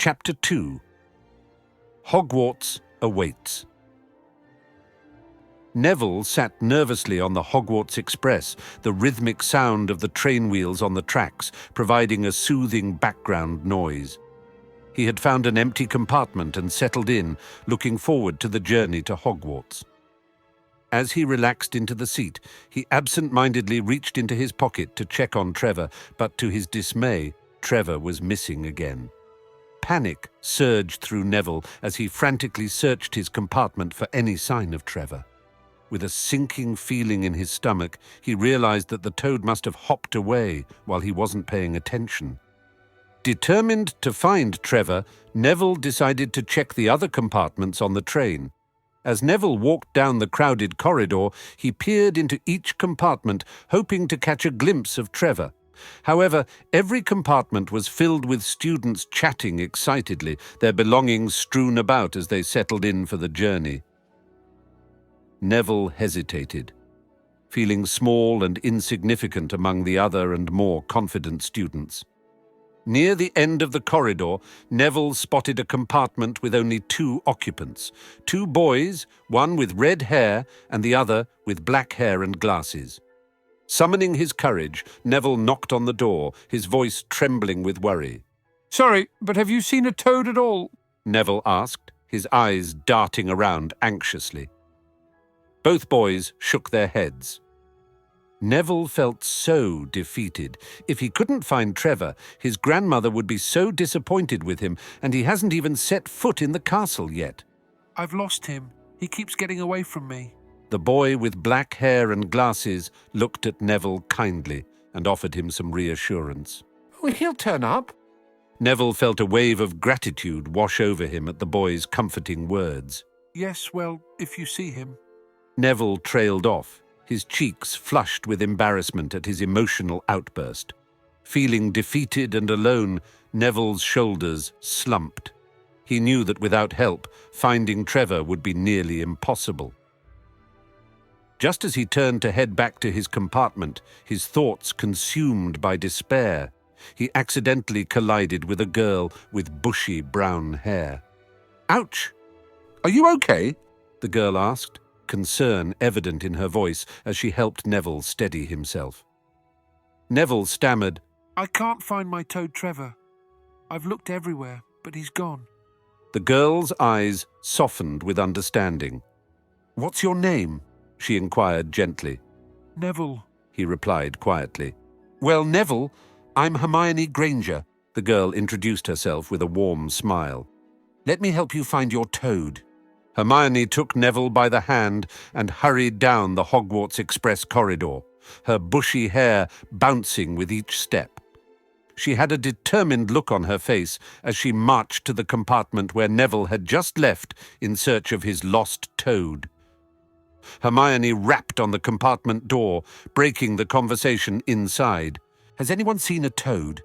Chapter 2. Hogwarts awaits. Neville sat nervously on the Hogwarts Express, the rhythmic sound of the train wheels on the tracks providing a soothing background noise. He had found an empty compartment and settled in, looking forward to the journey to Hogwarts. As he relaxed into the seat, he absent-mindedly reached into his pocket to check on Trevor, but to his dismay, Trevor was missing again. Panic surged through Neville as he frantically searched his compartment for any sign of Trevor. With a sinking feeling in his stomach, he realized that the toad must have hopped away while he wasn't paying attention. Determined to find Trevor, Neville decided to check the other compartments on the train. As Neville walked down the crowded corridor, he peered into each compartment, hoping to catch a glimpse of Trevor. However, every compartment was filled with students chatting excitedly, their belongings strewn about as they settled in for the journey. Neville hesitated, feeling small and insignificant among the other and more confident students. Near the end of the corridor, Neville spotted a compartment with only 2 occupants, 2 boys, one with red hair and the other with black hair and glasses. Summoning his courage, Neville knocked on the door, his voice trembling with worry. "Sorry, but have you seen a toad at all?" Neville asked, his eyes darting around anxiously. Both boys shook their heads. Neville felt so defeated. If he couldn't find Trevor, his grandmother would be so disappointed with him, and he hasn't even set foot in the castle yet. "I've lost him. He keeps getting away from me." The boy with black hair and glasses looked at Neville kindly and offered him some reassurance. "Oh, he'll turn up." Neville felt a wave of gratitude wash over him at the boy's comforting words. "Yes, well, if you see him." Neville trailed off, his cheeks flushed with embarrassment at his emotional outburst. Feeling defeated and alone, Neville's shoulders slumped. He knew that without help, finding Trevor would be nearly impossible. Just as he turned to head back to his compartment, his thoughts consumed by despair, he accidentally collided with a girl with bushy brown hair. "Ouch! "Are you okay?" the girl asked, concern evident in her voice as she helped Neville steady himself. Neville stammered, "I can't find my toad Trevor. I've looked everywhere, but he's gone." The girl's eyes softened with understanding. "What's your name?" she inquired gently. "Neville," he replied quietly. "Well, Neville, I'm Hermione Granger," the girl introduced herself with a warm smile. "Let me help you find your toad." Hermione took Neville by the hand and hurried down the Hogwarts Express corridor, her bushy hair bouncing with each step. She had a determined look on her face as she marched to the compartment where Neville had just left in search of his lost toad. Hermione rapped on the compartment door, breaking the conversation inside. "Has anyone seen a toad?"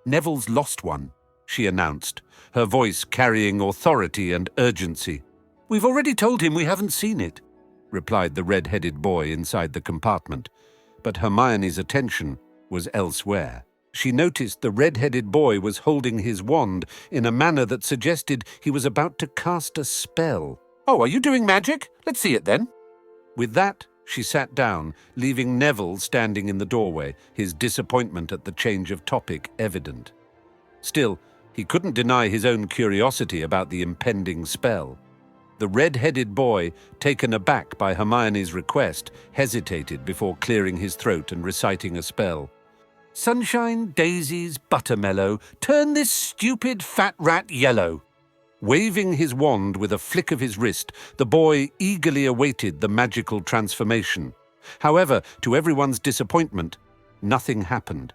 "Neville's lost one," she announced, her voice carrying authority and urgency. "We've already told him we haven't seen it," replied the red-headed boy inside the compartment. But Hermione's attention was elsewhere. She noticed the red-headed boy was holding his wand in a manner that suggested he was about to cast a spell. "Oh, are you doing magic? Let's see it then." With that, she sat down, leaving Neville standing in the doorway, his disappointment at the change of topic evident. Still, he couldn't deny his own curiosity about the impending spell. The red-headed boy, taken aback by Hermione's request, hesitated before clearing his throat and reciting a spell. "Sunshine, daisies, buttermellow, turn this stupid fat rat yellow." Waving his wand with a flick of his wrist, the boy eagerly awaited the magical transformation. However, to everyone's disappointment, nothing happened.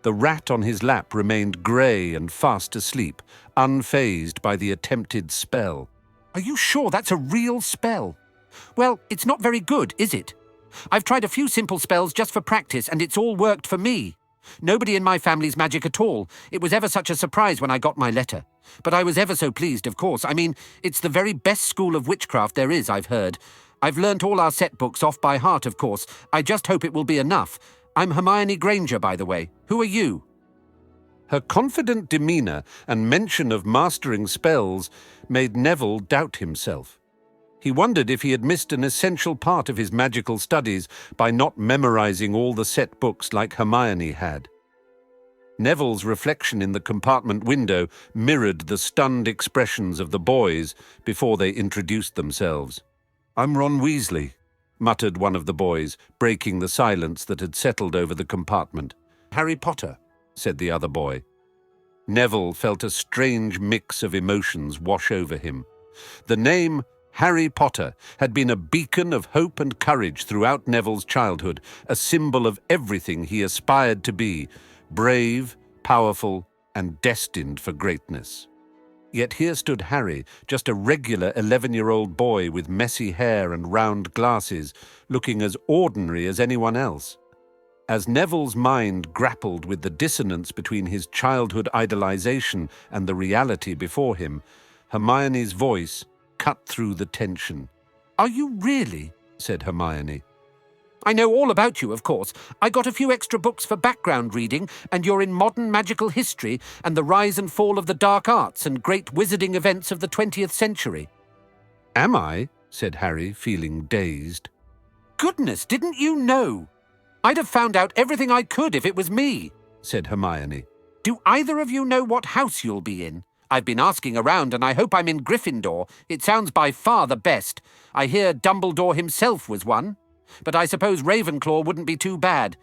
The rat on his lap remained grey and fast asleep, unfazed by the attempted spell. "Are you sure that's a real spell?" "Well, it's not very good, is it? I've tried a few simple spells just for practice, and it's all worked for me. Nobody in my family's magic at all. It was ever such a surprise when I got my letter. But I was ever so pleased, of course. I mean, it's the very best school of witchcraft there is, I've heard. I've learnt all our set books off by heart, of course. I just hope it will be enough. I'm Hermione Granger, by the way. Who are you?" Her confident demeanour and mention of mastering spells made Neville doubt himself. He wondered if he had missed an essential part of his magical studies by not memorising all the set books like Hermione had. Neville's reflection in the compartment window mirrored the stunned expressions of the boys before they introduced themselves. "I'm Ron Weasley," muttered one of the boys, breaking the silence that had settled over the compartment. "Harry Potter," said the other boy. Neville felt a strange mix of emotions wash over him. The name Harry Potter had been a beacon of hope and courage throughout Neville's childhood, a symbol of everything he aspired to be: brave, powerful, and destined for greatness. Yet here stood Harry, just a regular 11-year-old boy with messy hair and round glasses, looking as ordinary as anyone else. As Neville's mind grappled with the dissonance between his childhood idolization and the reality before him, Hermione's voice cut through the tension. "Are you really?" said Hermione. "I know all about you, of course. I got a few extra books for background reading, and you're in modern magical history and the rise and fall of the dark arts and great wizarding events of the 20th century. "Am I?" said Harry, feeling dazed. "Goodness, didn't you know? I'd have found out everything I could if it was me," said Hermione. "Do either of you know what house you'll be in? I've been asking around, and I hope I'm in Gryffindor. It sounds by far the best. I hear Dumbledore himself was one. But I suppose Ravenclaw wouldn't be too bad.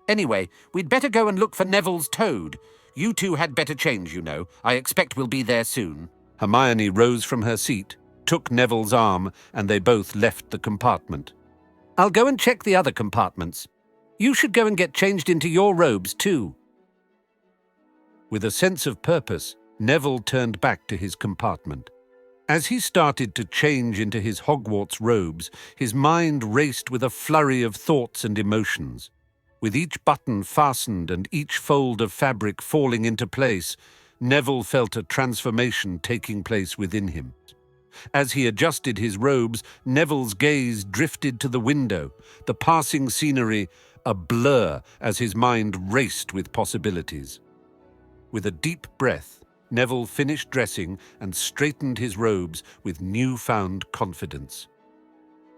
Anyway, we'd better go and look for Neville's toad. You two had better change, you know. I expect we'll be there soon." Hermione rose from her seat, took Neville's arm, and they both left the compartment. "I'll go and check the other compartments. You should go and get changed into your robes, too." With a sense of purpose, Neville turned back to his compartment. As he started to change into his Hogwarts robes, his mind raced with a flurry of thoughts and emotions. With each button fastened and each fold of fabric falling into place, Neville felt a transformation taking place within him. As he adjusted his robes, Neville's gaze drifted to the window, the passing scenery a blur as his mind raced with possibilities. With a deep breath, Neville finished dressing and straightened his robes with newfound confidence.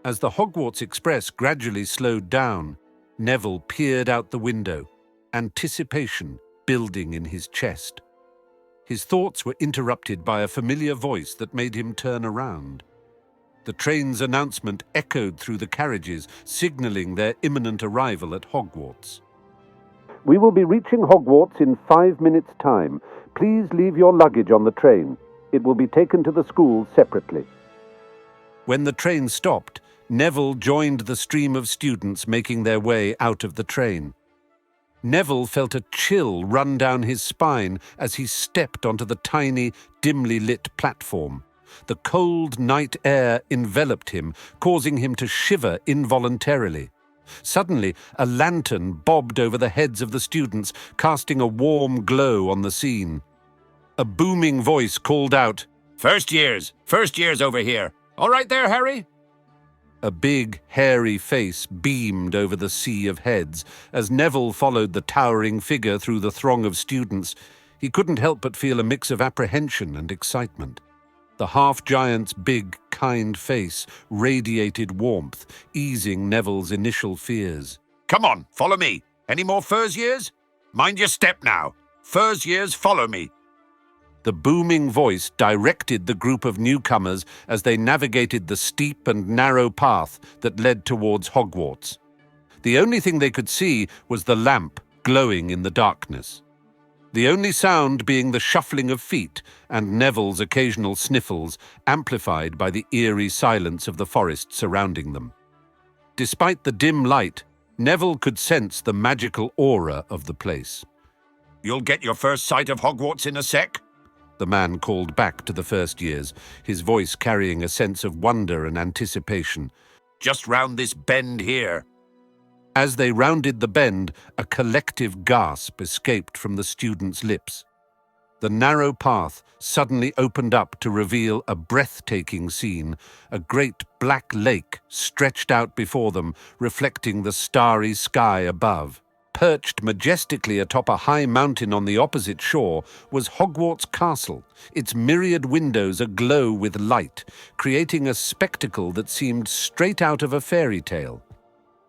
As the Hogwarts Express gradually slowed down, Neville peered out the window, anticipation building in his chest. His thoughts were interrupted by a familiar voice that made him turn around. The train's announcement echoed through the carriages, signaling their imminent arrival at Hogwarts. "We will be reaching Hogwarts in 5 minutes' time. Please leave your luggage on the train. It will be taken to the school separately." When the train stopped, Neville joined the stream of students making their way out of the train. Neville felt a chill run down his spine as he stepped onto the tiny, dimly lit platform. The cold night air enveloped him, causing him to shiver involuntarily. Suddenly, a lantern bobbed over the heads of the students, casting a warm glow on the scene. A booming voice called out, First years over here. All right there, Harry?" A big, hairy face beamed over the sea of heads. As Neville followed the towering figure through the throng of students, he couldn't help but feel a mix of apprehension and excitement. The half-giant's big, kind face radiated warmth, easing Neville's initial fears. "Come on, follow me. Any more first years? Mind your step now. First years, follow me." The booming voice directed the group of newcomers as they navigated the steep and narrow path that led towards Hogwarts. The only thing they could see was the lamp glowing in the darkness. The only sound being the shuffling of feet and Neville's occasional sniffles, amplified by the eerie silence of the forest surrounding them. Despite the dim light, Neville could sense the magical aura of the place. "You'll get your first sight of Hogwarts in a sec," the man called back to the first years, his voice carrying a sense of wonder and anticipation. "Just round this bend here." As they rounded the bend, a collective gasp escaped from the students' lips. The narrow path suddenly opened up to reveal a breathtaking scene, a great black lake stretched out before them, reflecting the starry sky above. Perched majestically atop a high mountain on the opposite shore was Hogwarts Castle, its myriad windows aglow with light, creating a spectacle that seemed straight out of a fairy tale.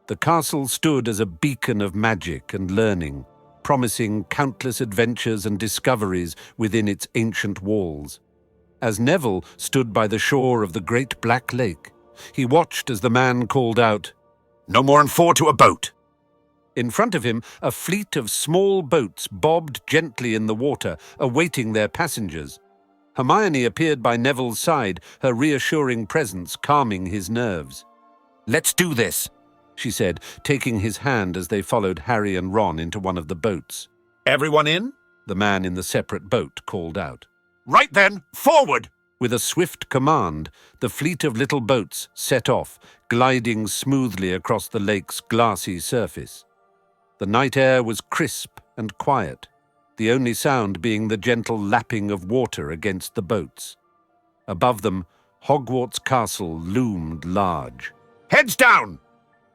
The castle stood as a beacon of magic and learning, promising countless adventures and discoveries within its ancient walls. As Neville stood by the shore of the Great Black Lake, he watched as the man called out, "No more than 4 to a boat!" In front of him, a fleet of small boats bobbed gently in the water, awaiting their passengers. Hermione appeared by Neville's side, her reassuring presence calming his nerves. "Let's do this," she said, taking his hand as they followed Harry and Ron into one of the boats. "Everyone in?" the man in the separate boat called out. "Right then, forward!" With a swift command, the fleet of little boats set off, gliding smoothly across the lake's glassy surface. The night air was crisp and quiet, the only sound being the gentle lapping of water against the boats. Above them, Hogwarts Castle loomed large. "Heads down!"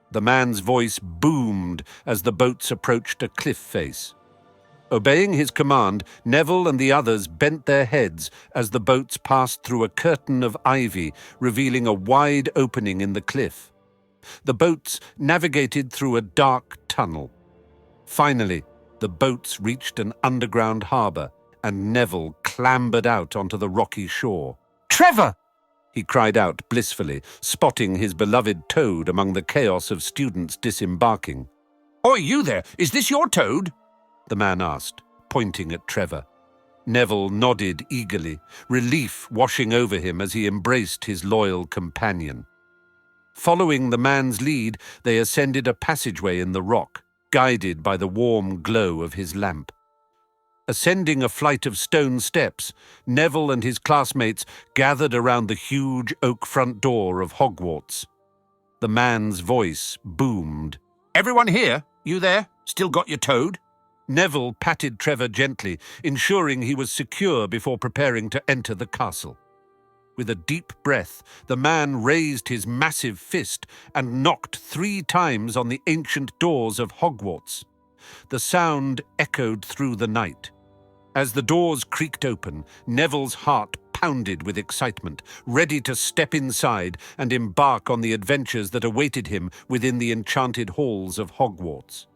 The man's voice boomed as the boats approached a cliff face. Obeying his command, Neville and the others bent their heads as the boats passed through a curtain of ivy, revealing a wide opening in the cliff. The boats navigated through a dark tunnel. Finally, the boats reached an underground harbour, and Neville clambered out onto the rocky shore. "Trevor!" he cried out blissfully, spotting his beloved Toad among the chaos of students disembarking. "Oi, you there! Is this your Toad?" the man asked, pointing at Trevor. Neville nodded eagerly, relief washing over him as he embraced his loyal companion. Following the man's lead, they ascended a passageway in the rock, guided by the warm glow of his lamp. Ascending a flight of stone steps, Neville and his classmates gathered around the huge oak front door of Hogwarts. The man's voice boomed. "Everyone here? You there? Still got your Toad?" Neville patted Trevor gently, ensuring he was secure before preparing to enter the castle. With a deep breath, the man raised his massive fist and knocked 3 times on the ancient doors of Hogwarts. The sound echoed through the night. As the doors creaked open, Neville's heart pounded with excitement, ready to step inside and embark on the adventures that awaited him within the enchanted halls of Hogwarts.